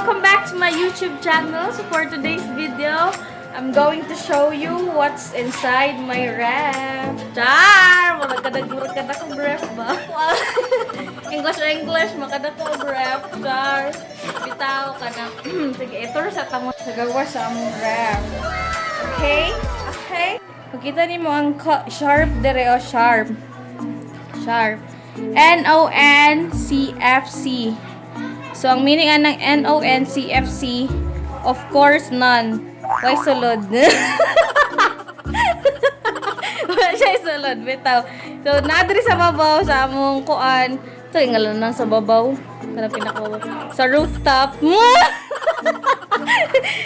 welcome back to my YouTube channel. So for today's video, I'm going to show you what's inside my ref. Char! Makadag kong ref ba? English, makadag ko ref. Char! Bitaw ka na. Sige, ito sa tamo sa gawa sa among ref. Okay? Okay? Makita niyo mo ang sharp dere o sharp. Sharp. NONCFC. So, ang meaning ng NONCFC, of course, none. Why sulod? Wala siya sulod, bitaw. So, nadiri sa babaw, sa among kuan. Ito, ingalan lang sa babaw. Sa rooftop.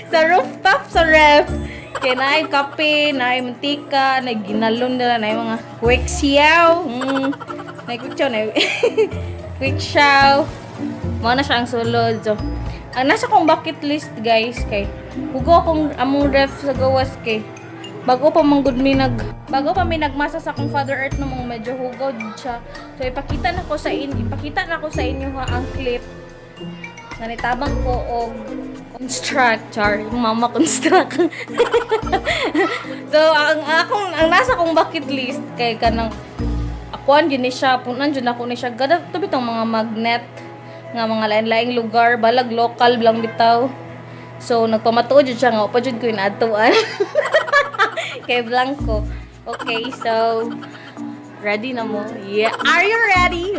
Sa rooftop, sa ref. Kaya na yung kape, na yung mantika, na yung ginalon nila, na yung mga quick siyaw. Na yung quick chow, na yung quick chow. Mga na siya ang sulod. So, ang nasa kong bucket list, guys, kay hugo akong among ref sa gawas kay bago pa mi nagmasa sa akong Father Earth no mong medyo hugaw siya. So, ipakita na ko sa inyo ha ang clip. Nanitabang ko og constructor, yung mama construct. So, ang nasa kong bucket list kay kanang akuan gyud ni siya, punan jud ako ni siya. Gada to bitong mga magnet nga mga lain-laing lugar, balag local lang bitaw. So, nagpamatuod jud siya nga upa jud ko inadtuan. Kay blanco. Okay, so ready na mo? Yeah. Are you ready?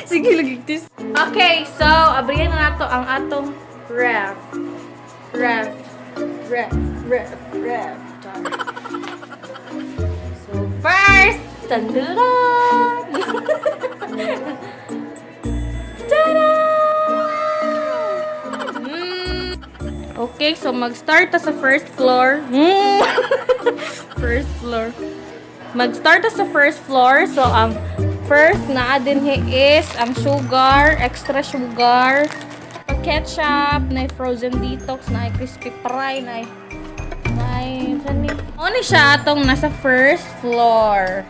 Sige, lagigtis. Okay, so abrihan na nato ang atong ref. So, first, tanduran! Tada! Okay, so mag-start sa first floor. First floor. Mag-start sa first floor. So, ang first na din is ang sugar, extra sugar, ketchup, na frozen detox, na crispy fry, na ano siya atong nasa first floor.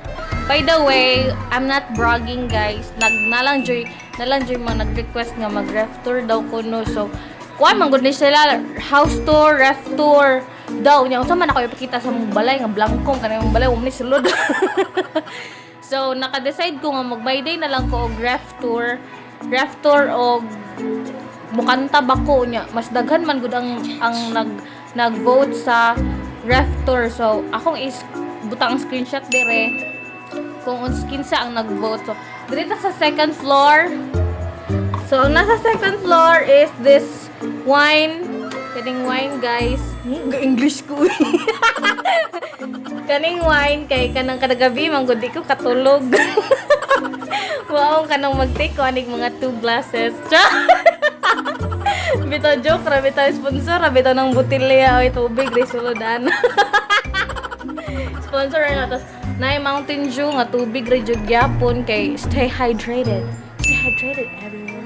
By the way, I'm not bragging, guys. Nalang joy mga nag-request nga mag-ref tour daw ko no. So, kuan man gud ni sila house tour, ref tour daw nya unsa man ako ipakita sa mong balay nga blankong kanang mong balay mo ni sulod. So, naka-decide ko nga mag-by day na lang ko og ref tour og mukanta ba ko nya. Mas daghan man gud ang nag-vote sa ref tour. So, akong butang screenshot dire kung kinsa ang nag-vote. So, dito sa second floor. So, ang nasa second floor is this wine. Kaning wine, guys. English ko. Kaning wine kay kanang kadagabi manggod di ko katulog. Wow, kanang mag-take ko anig mga 2 glasses. Bitaw joke, bitaw sponsor, bitaw ng butilya o tubig, resuludan. Sponsor na tas na Mountain Dew nga tubig ra jud gyapon kay stay hydrated. Stay hydrated everyone.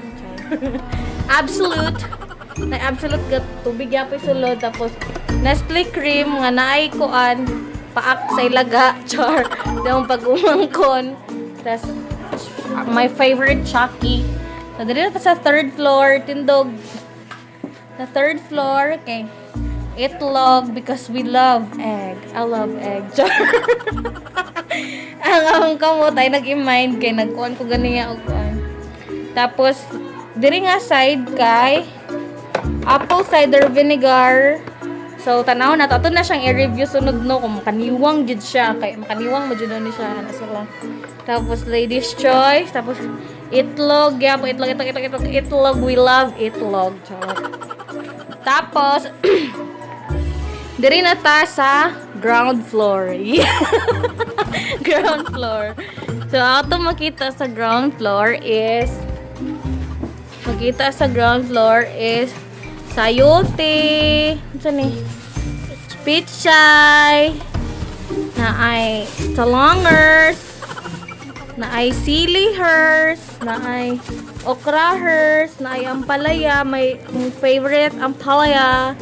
Absolute ga tubig gyapon sulod tapos Nestle cream nga naay kuan paak sa ilaga char daw pag umangkon. Tas my favorite Chucky. So dito sa third floor tindog. Sa third floor kay itlog because we love egg. I love egg. Ang akong kamot ay nag-mind kay nagkuhan ko ganiya og kuan. Tapos diri nga side kay apple cider vinegar. So tanaw na to na siyang i-review sunod no kung makaniwang jud siya kay makaniwang mo jud ni siya na sila. Tapos ladies choice, tapos itlog, itlog, we love itlog. Tapos diri na ta sa ground floor. Ground floor. So, ato makita sa ground floor is sayote. Ano ni? Pichay. Na ay talongers. Na ay sili hers. Na ay okra hers. Na ay ampalaya. May favorite ampalaya.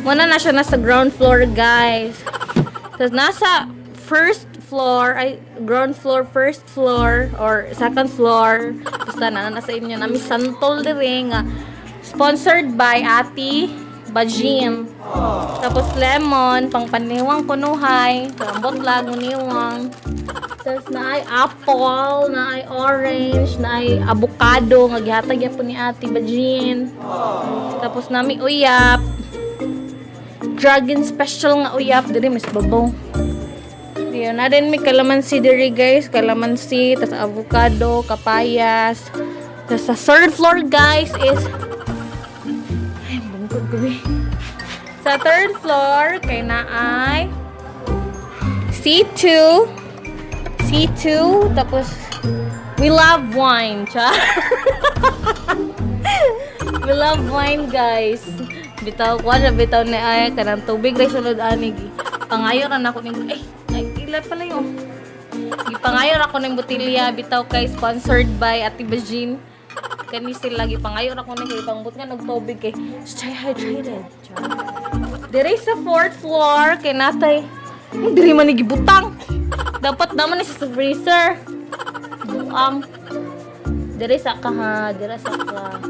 Muna na siya nasa ground floor, guys. Tapos nasa first floor, ground floor, first floor, or second floor. Basta na nasa inyo. Nami santol dire nga sponsored by Ati Bajin. Tapos lemon, pang paniwang kunuhay. Karambot lang, uniwang. Tapos na ay apple, na ay orange, na ay avocado. Ngagihatag yan po ni Ati Bajin. Tapos nami uyap. Dragon special nga uyap. Diri, mas babaw. Yun, na din may kalamansi diri guys. Kalamansi, tapos avocado, kapayas. Tapos sa third floor guys is sa third floor, kay na ay C2. C2. Tapos, we love wine. We love wine, guys. Bitaw ko na, bitaw ni ay, kanang tubig, rin sunod anig. Pangayon na ako ng, ilan pala yun. Pangayon ako ng botilya, bitaw kay, sponsored by Ati Bajin. Kani sila lagi pangayon ako na kay pangbut nga nagtubig kay stay hydrated. Diri sa fourth floor kay natay diri man ni gibutang. Dapat naman ni sa freezer. Diri sa ka ha, diri sa ka.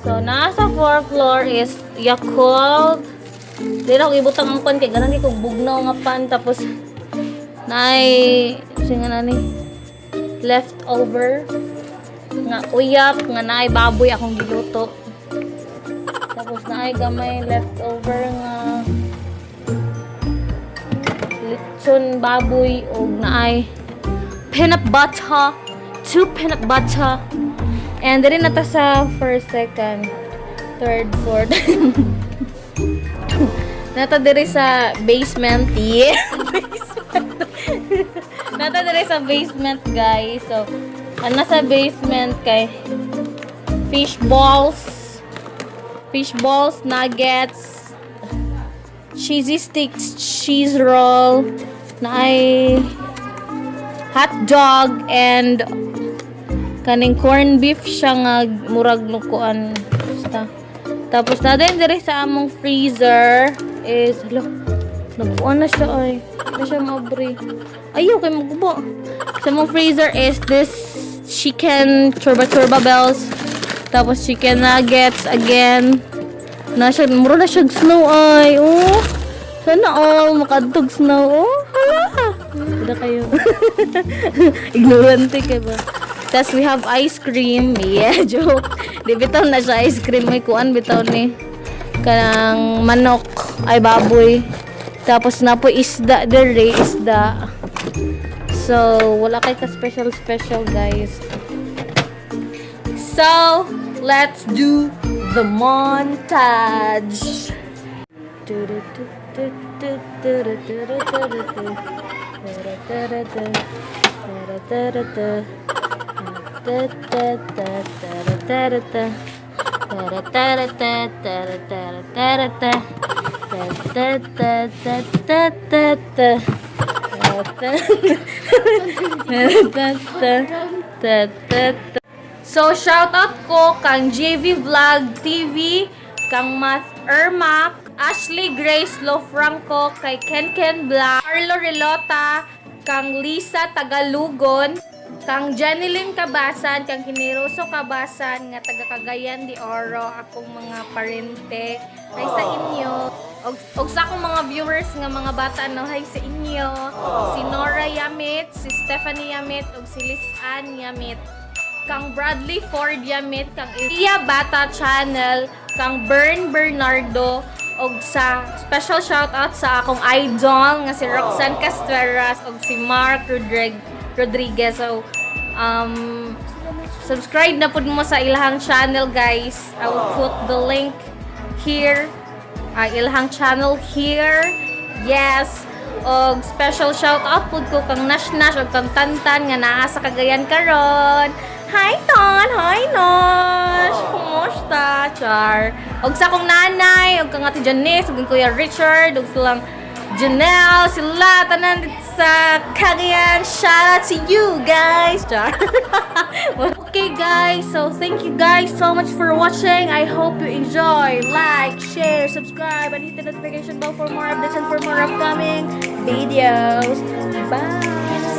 So nasa fourth floor is Yakult. Diri ako gibutang ang pan kay ganang ko bugnaw nga pan tapos nay singa na ni leftover nga uyap nga naay baboy akong giluto. Tapos naay gamay leftover nga lechon baboy og naay peanut butter, 2 peanut butter. And din nata sa first, second, third, fourth. Nata diri sa basement. Yeah. Basement. Nata diri sa basement, guys. So nasa basement kay fish balls, nuggets, cheesy sticks, cheese roll, na ay hot dog, and kaning corned beef siya nga murag nukuan basta. Tapos na din diri sa among freezer is nabuan na siya ay na siya mabre. Ayaw kay magubo. Sa among freezer is this chicken chorba bells, tapos chicken nuggets again. Muro na siya snow ay. Oh, sana all makadtog snow. Oh, hindi kayo. Ignorante ka ba? Tapos we have ice cream. Yeah, joke. Di bitaw na siya ice cream. May kuan bitaw ni kanang manok ay baboy. Tapos na po isda dere, isda. So, wala kay ka-special guys. So, let's do the montage. So, shout out ko kang JV Vlog TV, kang Math Ermac, Ashley Grace Lofranco, kay Ken Black, Carlo Relota, kang Lisa Tagalugon, kang Janeline Cabasan, kang Generoso Cabasan, nga taga Cagayan de Oro, akong mga parente. Hi sa inyo. Og sa akong mga viewers nga mga bata, no, hi sa inyo. Si Nora Yamit, si Stephanie Yamit, og si Liz Ann Yamit. Kang Bradley Ford Yamit, kang Iya Bata Channel, kang Bernardo, og sa special shoutout sa akong idol nga si Roxanne Casteras og si Mark Rodriguez. So, subscribe na pud mo sa ilahang channel, guys. I will put the link here. Ilahang channel here. Yes. Og special shoutout pud ko kang Nash og kang Tantan nga naa sa Cagayan karon. Hi Ton! Hi Nosh! Kumusta? Char! Og sa akong nanay, og kang ati Janice, og Kuya Richard, og silang Janelle, sila, tanan sa Cagayan. Shout out to you guys! Char! Okay guys, so thank you guys so much for watching. I hope you enjoy. Like, share, subscribe, and hit the notification bell for more updates and for more upcoming videos. Bye!